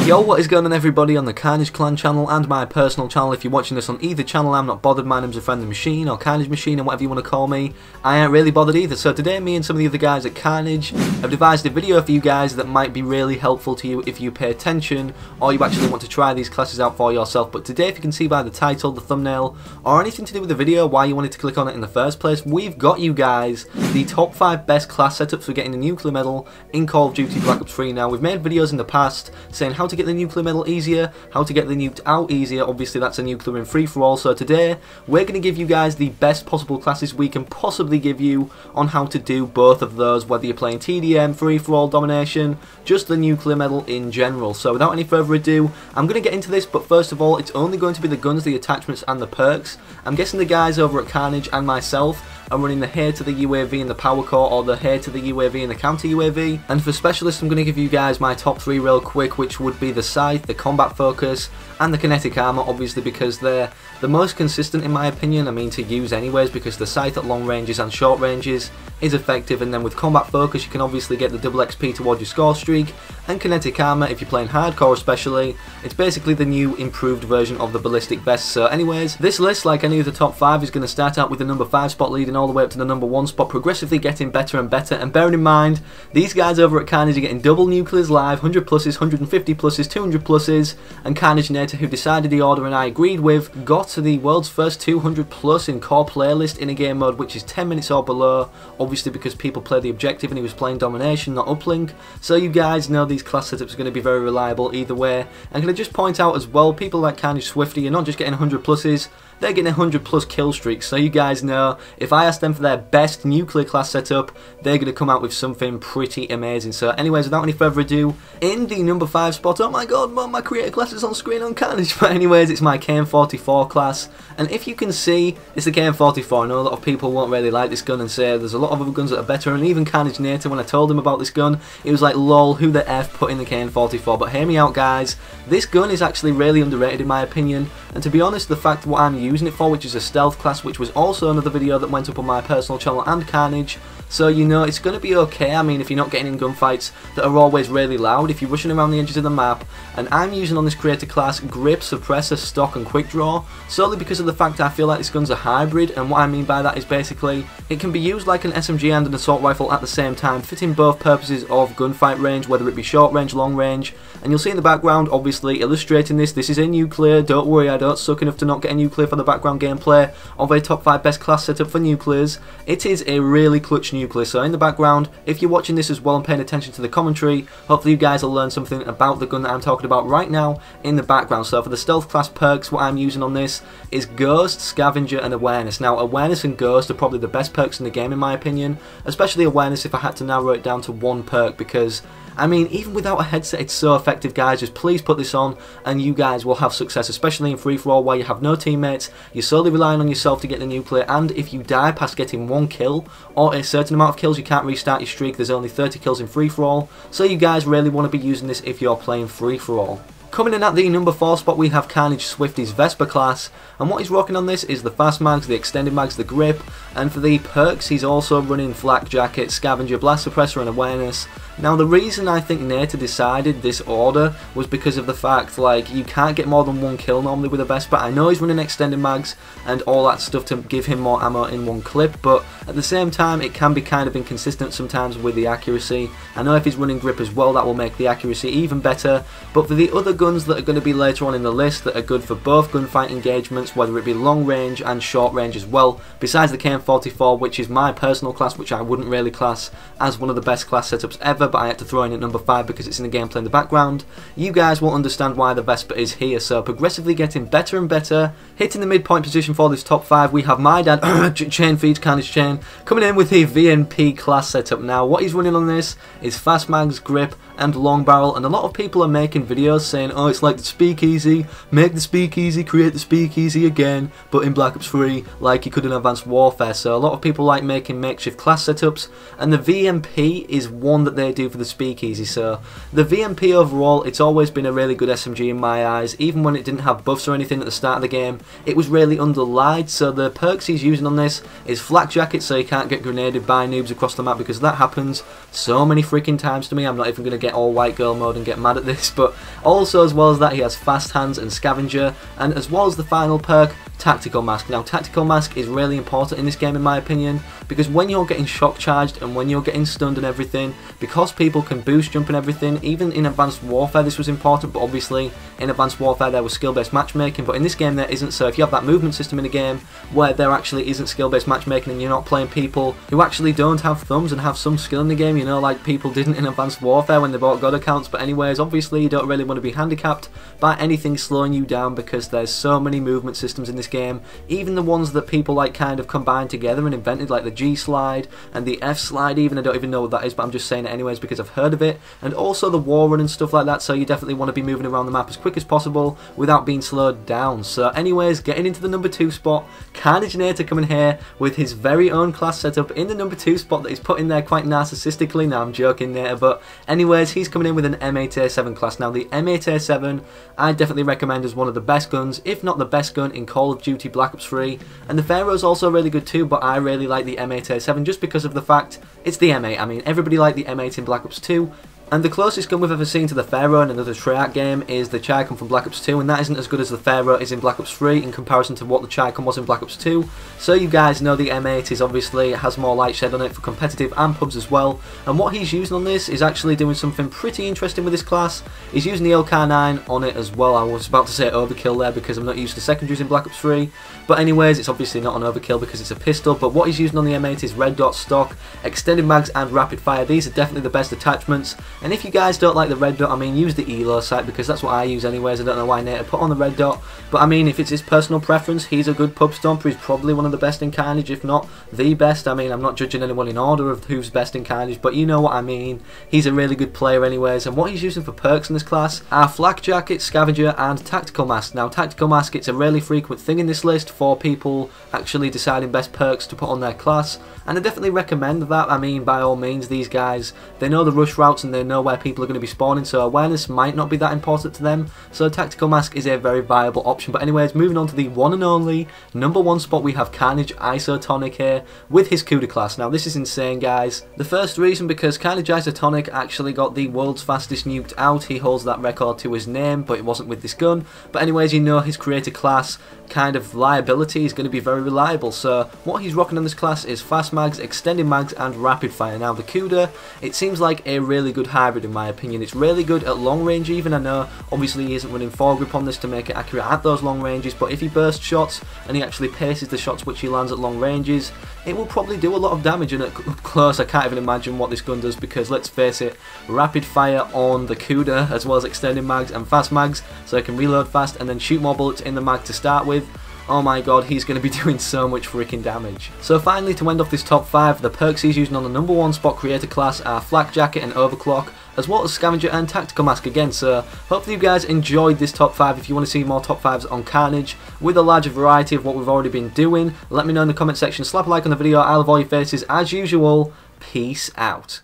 Yo, what is going on everybody on the Carnage Clan channel and my personal channel. If you're watching this on either channel, I'm not bothered. My name's a friendly machine or Carnage Machine or whatever you want to call me. I ain't really bothered either. So today me and some of the other guys at Carnage have devised a video for you guys that might be really helpful to you if you pay attention or you actually want to try these classes out for yourself. But today, if you can see by the title, the thumbnail, or anything to do with the video, why you wanted to click on it in the first place, we've got you guys the top 5 best class setups for getting the nuclear medal in Call of Duty Black Ops 3. Now, we've made videos in the past saying how to get the nuclear medal easier, how to get the nuked out easier. Obviously that's a nuclear in free-for-all, so today we're going to give you guys the best possible classes we can possibly give you on how to do both of those, whether you're playing TDM, free-for-all, domination, just the nuclear medal in general. So without any further ado, I'm going to get into this, but first of all, it's only going to be the guns, the attachments and the perks. I'm guessing the guys over at Carnage and myself are running the hair to the UAV and the power core, or the hair to the UAV and the counter UAV. And for specialists, I'm going to give you guys my top 3 real quick, which would be the scythe, the combat focus, and the kinetic armor, obviously because they're the most consistent in my opinion. I mean, to use anyways, because the scythe at long ranges and short ranges is effective, and then with combat focus you can obviously get the double XP towards your score streak, and kinetic armor, if you're playing hardcore especially, it's basically the new improved version of the ballistic vest. So anyways, this list, like any of the top 5, is going to start out with the number 5 spot leading all the way up to the number 1 spot, progressively getting better and better. And bearing in mind, these guys over at Carnage are getting double nuclears live, 100 pluses, 150 pluses, 200 pluses, and Carnage Nator, who decided the order and I agreed with, got to the world's first 200 plus in core playlist in a game mode which is 10 minutes or below, obviously because people play the objective and he was playing domination, not uplink. So you guys know these class setups are going to be very reliable either way. And can I just point out as well, people like Carnage Swifty are not just getting 100 pluses, they're getting 100 plus kill streaks. So you guys know, if I ask them for their best nuclear class setup, they're going to come out with something pretty amazing. So anyways, without any further ado, in the number 5 spot, oh my god, my creator class is on screen on Carnage, but anyways, it's my KN44 class. And if you can see, it's the KN44. I know a lot of people won't really like this gun and say there's a lot of other guns that are better, and even Carnage Nator, when I told him about this gun, it was like, lol, who the F put in the KN44? But hear me out guys, this gun is actually really underrated in my opinion, and to be honest, the fact what I'm using it for, which is a stealth class, which was also another video that went up on my personal channel and Carnage, so you know it's going to be okay. I mean, if you're not getting in gunfights that are always really loud, if you're rushing around the edges of the map, and I'm using on this creator class grip, suppressor, stock and quick draw, solely because of the fact I feel like this gun's a hybrid. And what I mean by that is basically it can be used like an SMG and an assault rifle at the same time, fitting both purposes of gunfight range, whether it be short range, long range. And you'll see in the background, obviously illustrating this is a nuclear. Don't worry, I don't suck enough to not get a nuclear for the background gameplay of a top 5 best class setup for nuclears. It is a really clutch nuclear. So in the background, if you're watching this as well and paying attention to the commentary, hopefully you guys will learn something about the gun that I'm talking about right now in the background. So for the stealth class perks, what I'm using on this is Ghost, Scavenger and Awareness. Now Awareness and Ghost are probably the best perks in the game in my opinion, especially Awareness if I had to narrow it down to one perk, because I mean, even without a headset, it's so effective, guys. Just please put this on and you guys will have success, especially in free-for-all where you have no teammates, you're solely relying on yourself to get the nuclear, and if you die past getting 1 kill or a certain amount of kills, you can't restart your streak. There's only 30 kills in free-for-all, so you guys really want to be using this if you're playing free-for-all. Coming in at the number 4 spot, we have Carnage Swifty's Vesper class, and what he's rocking on this is the fast mags, the extended mags, the grip, and for the perks he's also running Flak Jacket, Scavenger, Blast Suppressor and Awareness. Now the reason I think Nator decided this order was because of the fact, like, you can't get more than 1 kill normally with a Vesper. I know he's running extended mags and all that stuff to give him more ammo in one clip, but at the same time it can be kind of inconsistent sometimes with the accuracy. I know if he's running grip as well, that will make the accuracy even better, but for the other guns that are going to be later on in the list that are good for both gunfight engagements, whether it be long range and short range as well, besides the KN44, which is my personal class, which I wouldn't really class as one of the best class setups ever, but I had to throw in at number 5 because it's in the gameplay in the background, you guys will understand why the Vesper is here. So progressively getting better and better. Hitting the midpoint position for this top 5, we have my dad, Chain Feeds, Carnage Chain, coming in with the VNP class setup. Now what he's running on this is fast mags, grip and long barrel, and a lot of people are making videos saying, oh, it's like the speakeasy, make the speakeasy, create the speakeasy again, but in Black Ops 3 like you could in Advanced Warfare. So a lot of people like making makeshift class setups, and the VMP is one that they do for the speakeasy. So the VMP overall, it's always been a really good SMG in my eyes. Even when it didn't have buffs or anything at the start of the game, it was really underlied. So the perks he's using on this is Flak Jacket, so you can't get grenaded by noobs across the map, because that happens so many freaking times to me. I'm not even going to get get all white girl mode and get mad at this, but also as well as that he has fast hands and scavenger, and as well as the final perk, Tactical Mask. Now Tactical Mask is really important in this game in my opinion, because when you're getting shock charged and when you're getting stunned and everything, because people can boost jump and everything, even in Advanced Warfare this was important, but obviously in Advanced Warfare there was skill based matchmaking, but in this game there isn't. So if you have that movement system in a game where there actually isn't skill based matchmaking and you're not playing people who actually don't have thumbs and have some skill in the game, you know, like people didn't in Advanced Warfare when they bought God accounts, but anyways, obviously you don't really want to be handicapped by anything slowing you down, because there's so many movement systems in this game, even the ones that people like kind of combined together and invented, like the G slide and the F slide even. I don't even know what that is, but I'm just saying it anyways because I've heard of it, and also the wall run and stuff like that, so you definitely want to be moving around the map as quick as possible without being slowed down. So anyways, getting into the number 2 spot, KARNAGE coming here with his very own class setup in the number 2 spot that he's put in there quite narcissistically. Now I'm joking there, but anyways, he's coming in with an M8A7 class. Now the M8A7 I definitely recommend as one of the best guns, if not the best gun in Call of Duty Black Ops 3, and the Pharaoh's also really good too, but I really like the M8A7 just because of the fact it's the M8. I mean, everybody liked the M8 in Black Ops 2, and the closest gun we've ever seen to the Pharaoh in another Treyarch game is the Chicon from Black Ops 2, and that isn't as good as the Pharaoh is in Black Ops 3 in comparison to what the Chicon was in Black Ops 2. So you guys know the M8 is obviously has more light shed on it for competitive and pubs as well, and what he's using on this is actually doing something pretty interesting with this class. He's using the LK9 on it as well. I was about to say overkill there because I'm not used to secondaries in Black Ops 3, but anyways, it's obviously not an overkill because it's a pistol, but what he's using on the M8 is red dot stock, extended mags and rapid fire. These are definitely the best attachments, and if you guys don't like the red dot, I mean, use the ELO sight because that's what I use anyways. I don't know why Nate put on the red dot, but I mean, if it's his personal preference, he's a good pub stomper. He's probably one of the best in KARNAGE, if not the best. I mean, I'm not judging anyone in order of who's best in KARNAGE, but you know what I mean. He's a really good player anyways, and what he's using for perks in this class are Flak Jacket, Scavenger and Tactical Mask. Now Tactical Mask, it's a really frequent thing in this list for people actually deciding best perks to put on their class, and I definitely recommend that. I mean, by all means, these guys, they know the rush routes and they know where people are going to be spawning, so awareness might not be that important to them, so Tactical Mask is a very viable option. But anyways, moving on to the one and only number 1 spot, we have KARNAGE Isotonic here with his CUDA class. Now this is insane, guys. The first reason, because KARNAGE Isotonic actually got the world's fastest nuked out. He holds that record to his name, but it wasn't with this gun. But anyways, you know his creator class kind of liability is going to be very reliable, so what he's rocking on this class is fast mags, extended mags and rapid fire. Now the CUDA, it seems like a really good hybrid in my opinion. It's really good at long range even. I know obviously he isn't running foregrip on this to make it accurate at those long ranges, but if he bursts shots and he actually paces the shots which he lands at long ranges, it will probably do a lot of damage, and at close I can't even imagine what this gun does, because let's face it, rapid fire on the CUDA as well as extended mags and fast mags, so I can reload fast and then shoot more bullets in the mag to start with. Oh my god, he's going to be doing so much freaking damage. So finally, to end off this top 5, the perks he's using on the number 1 spot creator class are Flak Jacket and Overclock, as well as Scavenger and Tactical Mask again. So hopefully you guys enjoyed this top 5. If you want to see more top 5s on KARNAGE with a larger variety of what we've already been doing, let me know in the comment section. Slap a like on the video. I love all your faces as usual. Peace out.